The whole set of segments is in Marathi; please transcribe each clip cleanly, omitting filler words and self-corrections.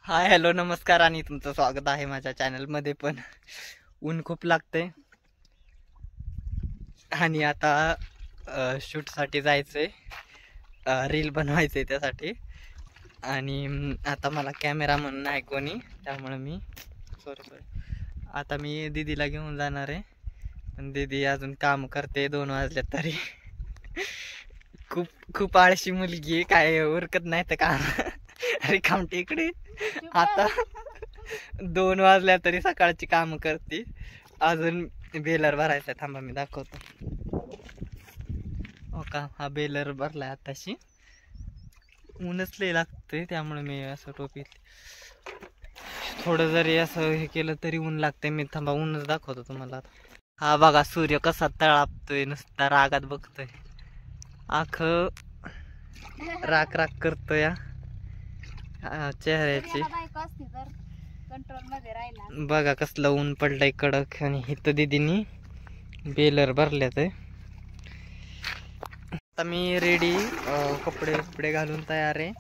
हाय हॅलो नमस्कार आणि तुमचं स्वागत आहे माझ्या चॅनलमध्ये. पण ऊन खूप लागतंय आणि आता शूटसाठी जायचंय, रील बनवायचंय त्यासाठी. आणि आता मला कॅमेरा म्हणून नाही कोणी, त्यामुळे मी सॉरी आता मी दीदीला घेऊन जाणार आहे. पण दीदी अजून काम करते, 2 वाजले तरी. खूप खूप आळशी मुलगी आहे, काय उरकत नाही तर काम. रिकाम टेकडे. आता 2 वाजल्या तरी सकाळची काम करते. अजून बेलर भरायचा, थांबा मी दाखवतो. हो का, हा बेलर भरलाय आताशी. ऊनच लय लागतंय त्यामुळे मी असं टोपीत थोडं जरी असं हे केलं तरी ऊन लागतंय. मी थांबा ऊनच दाखवतो तुम्हाला. हा बघा सूर्य कसा तळापतोय, नुसता रागात बघतोय, आख राख राख करतोय चेहऱ्याची. बघा कसलं ऊन पडलंय कडक. आणि इथं दीदीनी बेलर भरल्यात. आता मी रेडी, कपडे कपडे घालून तयार आहे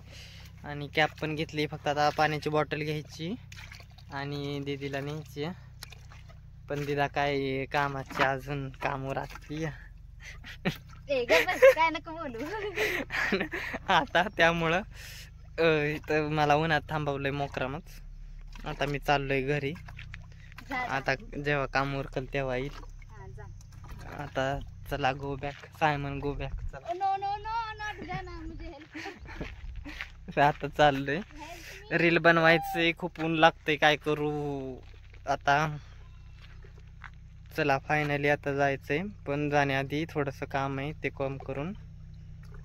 आणि कॅप पण घेतली. फक्त आता पाण्याची बॉटल घ्यायची आणि दीदीला न्यायची. पण दिदा काय कामाची अजून कामवर असती काय नको बोलू. आता त्यामुळं इथं मला उन्हात थांबवलंय मोकरामच. आता मी चाललोय घरी. आता जेव्हा काम उरकल तेव्हा येईल. आता चला go back Simon, go back. चला आता चाललोय, रील बनवायचंय. खूप ऊन लागतंय, काय करू आता. चला फायनली आता जायचंय, पण जाण्याआधी थोडंसं काम आहे, ते काम करून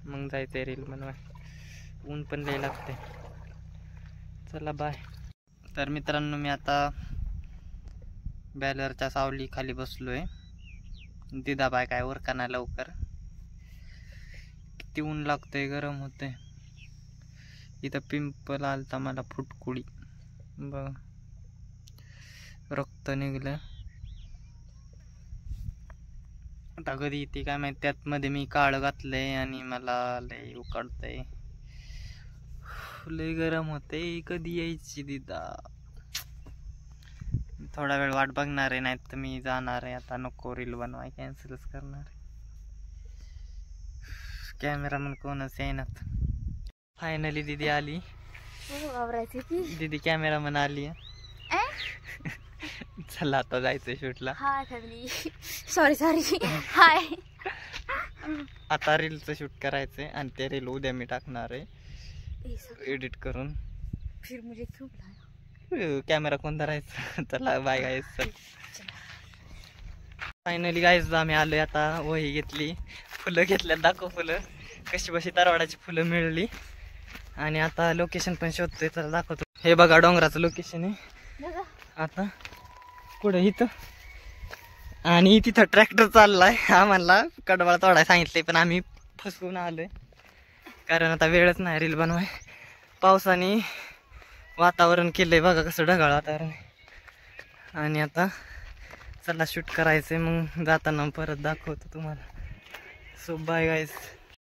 मग जायचंय रील बनवाय. ऊन पण लय लागते. चला बाय. तर मित्रांनो, मी आता बॅलरच्या सावली खाली बसलोय. दिदा बाय काय उरकाना लवकर. किती ऊन लागतंय, गरम होतंय. इथं पिंपल आलता मला, फुटकुळी बघ, रक्त निघलं. आता कधी येते काय माहिती. त्यात मध्ये मी काळं घातलंय आणि मला लय उकडतंय, लय गरम होतंय. कधी यायची दिदा? थोडा वेळ वाट बघणार आहे, नाही तर मी जाणार आहे. आता नको रील बनवाय, कॅन्सलच करणार आहे. कॅमेरामन कोणच येईनात. फायनली दीदी आली. दीदी कॅमेरामन आली. चला आता जायचंय शूटला. Hi family, sorry hi. आता रीलचं शूट करायचंय आणि ते रील उद्या मी टाकणार आहे एडिट करून. फिर मुझे क्यों कॅमेरा कोण धरायचं? चला बाय गाईज. चल फायनली गाईज आम्ही आलोय. आता वही घेतली, फुलं घेतल्यात, दाखव फुलं कशी बशी तरवाडाची फुलं मिळली. आणि आता लोकेशन पण शोधतोय, चला दाखवतो. हे बघा डोंगराचं लोकेशन आहे. आता पुढे इथं आणि तिथं ट्रॅक्टर चाललाय. आम्हाला कडवाळ तोडाय सांगितले, पण आम्ही फसवून आलोय कारण आता वेळच नाही रील बनवाय. पावसाने वातावरण केलंय, बघा कसं ढगाळ वातावरण आहे. आणि आता चला शूट करायचंय, मग जाताना परत दाखवतो तुम्हाला. So bye guys.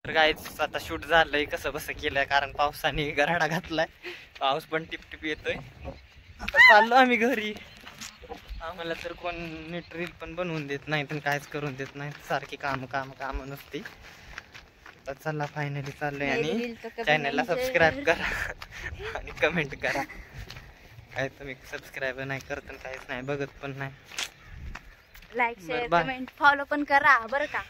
तर गाईज आता शूट झालंय, कसं बसं केलंय कारण पावसाने गराडा घातलाय. पाऊस पण टिपटिप येतोय. आता चाललो आम्ही घरी. आम्हाला तर कोण नीट रील पण बनवून देत नाही, पण कायच करून देत नाही, सारखी काम काम काम नसते. तर चला फायनली चाललोय. आणि चॅनलला सबस्क्राईब करा आणि कमेंट करा. काय तुम्ही सबस्क्राईब नाही करत, काहीच नाही बघत पण नाही. लाईक शेअर कमेंट फॉलो पण करा बरं का.